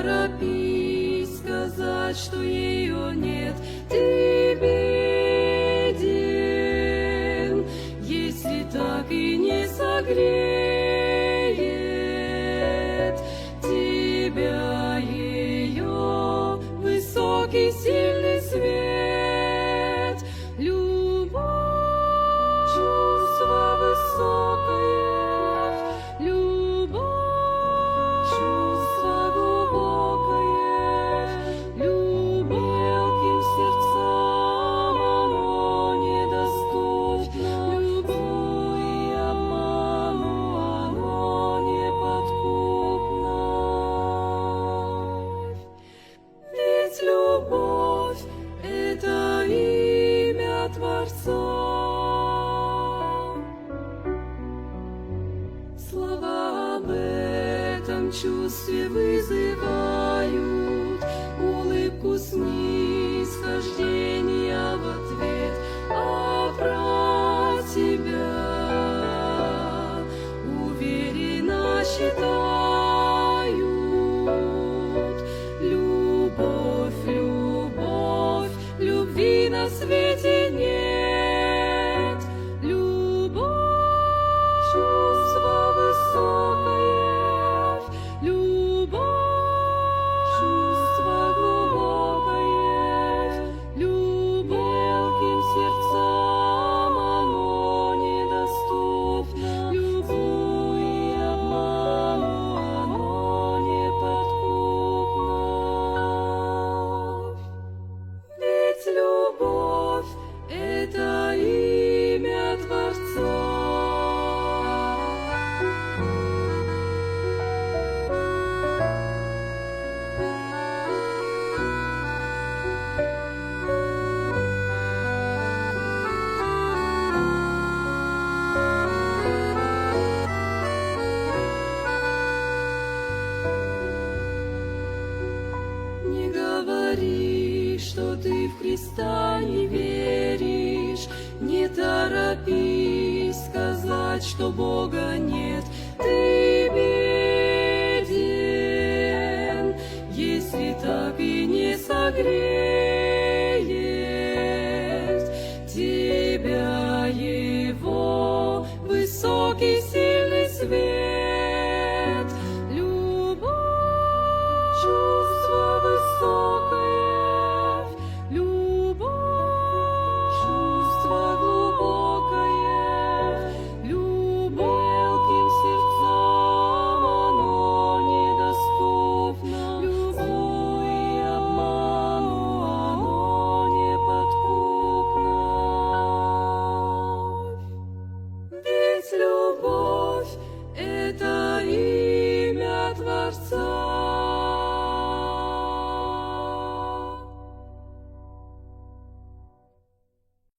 торопись сказать, что ее нет. Ты беден, если так и не согреет тебя ее высокий сильный свет. Любовь, чувство высокое, любовь, чувство глубокое, любовь мелким сердцам оно недоступно, любовь и обману оно неподкупно. Ведь любовь — это имя Творца. Слова об этом чувстве вызывают улыбку снисхождения в ответ, а про тебя уверенно считают. Любовь, любовь, любви на свете нет. Любовь, чувство высокое, любовь, чувство глубокое, любовь мелким сердцам оно недоступно, любовь и обману оно неподкупно. Ведь любовь — это имя Творца. Не говори, что ты в Христа не веришь, не торопись сказать, что Бога нет. Ты беден, если так и не согреешь